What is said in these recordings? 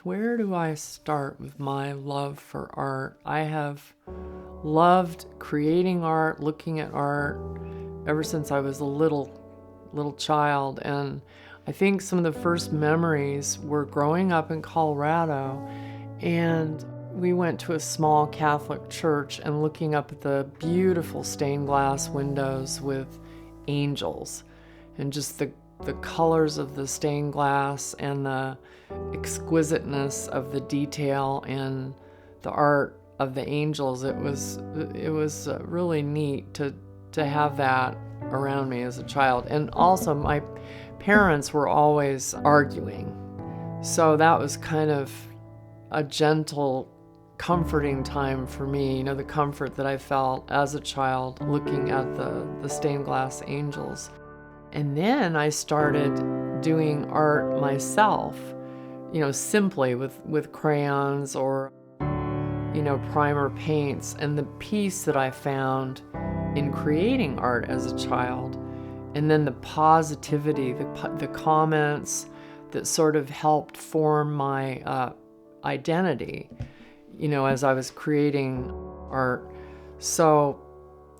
where do I start with my love for art? I have loved creating art, looking at art ever since I was a little child. And I think some of the first memories were growing up in Colorado, and we went to a small Catholic church and looking up at the beautiful stained glass windows with angels, and just the colors of the stained glass and the exquisiteness of the detail and the art of the angels. It was really neat to have that around me as a child. And also my parents were always arguing, so that was kind of a gentle, comforting time for me, the comfort that I felt as a child looking at the stained glass angels. And then I started doing art myself, simply with crayons or, primer paints. And the peace that I found in creating art as a child, and then the positivity, the comments that sort of helped form my identity, as I was creating art. So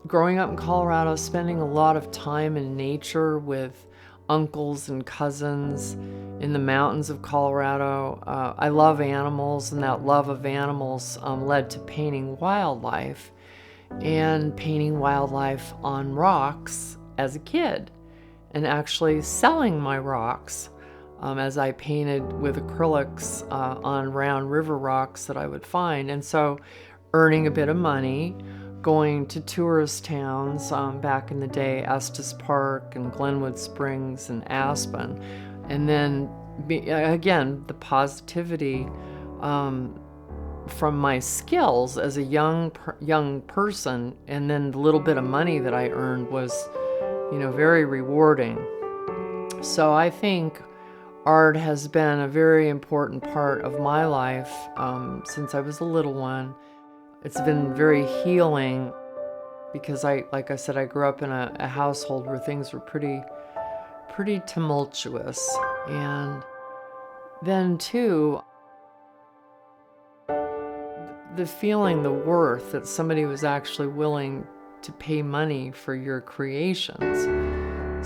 growing up in Colorado, spending a lot of time in nature with uncles and cousins in the mountains of Colorado. I love animals, and that love of animals led to painting wildlife, and painting wildlife on rocks as a kid, and actually selling my rocks as I painted with acrylics on round river rocks that I would find. And so earning a bit of money, going to tourist towns back in the day, Estes Park and Glenwood Springs and Aspen. And then, again, the positivity from my skills as a young person, and then the little bit of money that I earned was, very rewarding. So I think art has been a very important part of my life since I was a little one. It's been very healing because like I said, I grew up in a household where things were pretty tumultuous. And then too, the feeling, the worth that somebody was actually willing to pay money for your creations.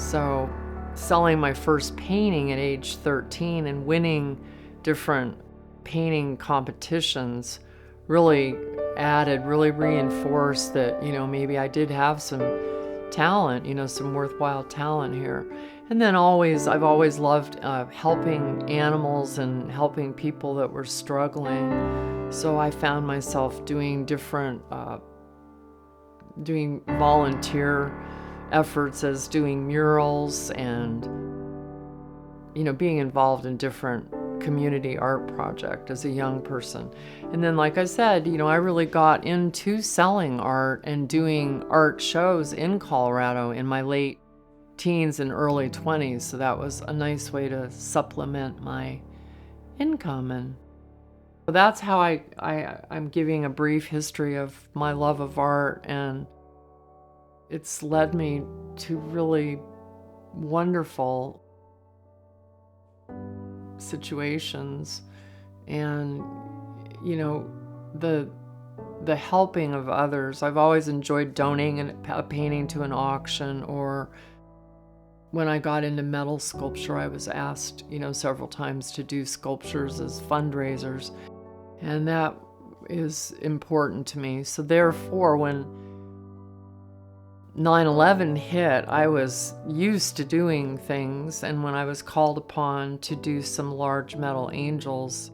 So selling my first painting at age 13 and winning different painting competitions really reinforced that, maybe I did have some talent, some worthwhile talent here. And then I've always loved helping animals and helping people that were struggling. So I found myself doing doing volunteer efforts as doing murals and, being involved in different community art project as a young person. And then, like I said, I really got into selling art and doing art shows in Colorado in my late teens and early 20s. So that was a nice way to supplement my income. And that's how I'm giving a brief history of my love of art, and it's led me to really wonderful situations, and the helping of others. I've always enjoyed donating a painting to an auction, or when I got into metal sculpture, I was asked several times to do sculptures as fundraisers, and that is important to me. So therefore, when 9/11 hit, I was used to doing things, and when I was called upon to do some large metal angels,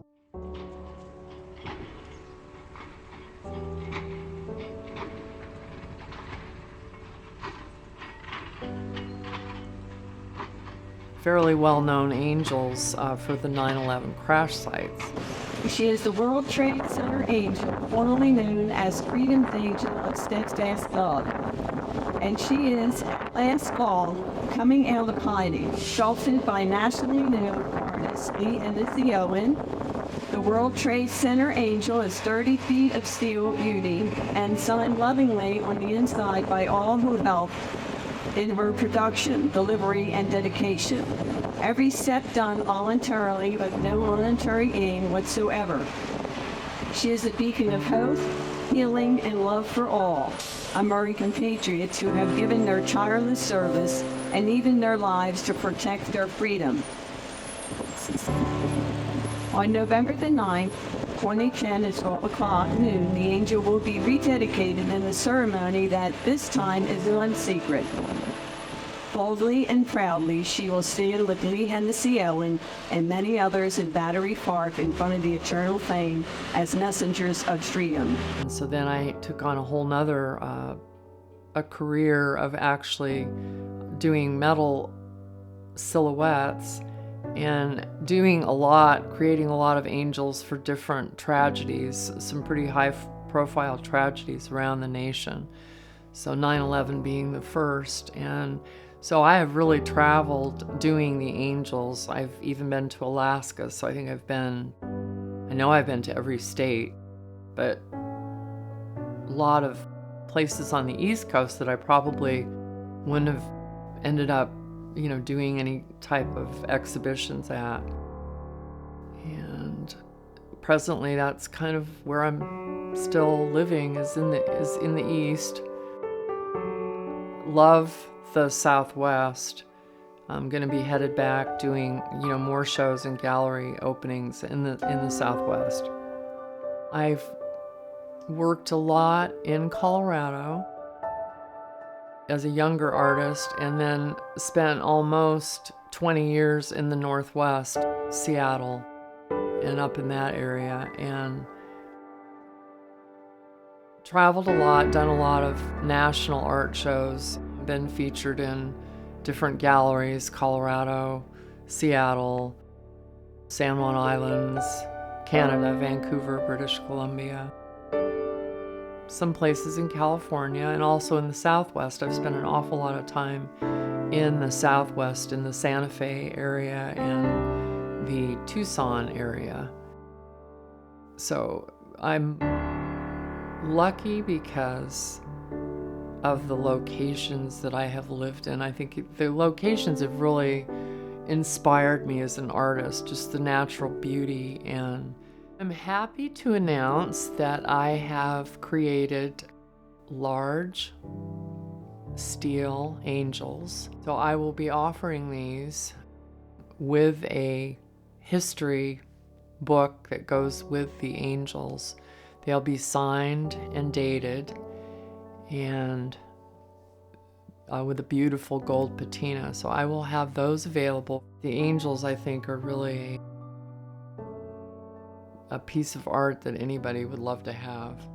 fairly well-known angels for the 9/11 crash sites. She is the World Trade Center angel, formerly known as Freedom's Angel of Steadfast God. And she is last fall coming out of hiding, sculpted by nationally known artist Lei Hennessy-Owen. The World Trade Center angel is 30 feet of steel beauty and signed lovingly on the inside by all who helped in her production, delivery, and dedication. Every step done voluntarily with no monetary gain whatsoever. She is a beacon of hope, healing, and love for all American patriots who have given their tireless service and even their lives to protect their freedom. On November the 9th, 2010 at 12 o'clock noon, the angel will be rededicated in a ceremony that this time is non-secret. Boldly and proudly, she will stand with Lei Hennessy-Owen and many others in Battery Park in front of the eternal flame as messengers of freedom. And so then I took on a whole nother a career of actually doing metal silhouettes and doing a lot, creating a lot of angels for different tragedies, some pretty high-profile tragedies around the nation. So 9/11 being the first. And so I have really traveled doing the angels. I've even been to Alaska, so I know I've been to every state, but a lot of places on the East Coast that I probably wouldn't have ended up, doing any type of exhibitions at. And presently that's kind of where I'm still living, is in the East. Love the Southwest. I'm going to be headed back doing, more shows and gallery openings in the Southwest. I've worked a lot in Colorado as a younger artist, and then spent almost 20 years in the Northwest, Seattle, and up in that area, and traveled a lot, done a lot of national art shows, been featured in different galleries, Colorado, Seattle, San Juan Islands, Canada, Vancouver, British Columbia, some places in California, and also in the Southwest. I've spent an awful lot of time in the Southwest, in the Santa Fe area and the Tucson area. So I'm lucky because of the locations that I have lived in. I think the locations have really inspired me as an artist, just the natural beauty. And I'm happy to announce that I have created large steel angels. So I will be offering these with a history book that goes with the angels. They'll be signed and dated, and with a beautiful gold patina. So I will have those available. The angels, I think, are really a piece of art that anybody would love to have.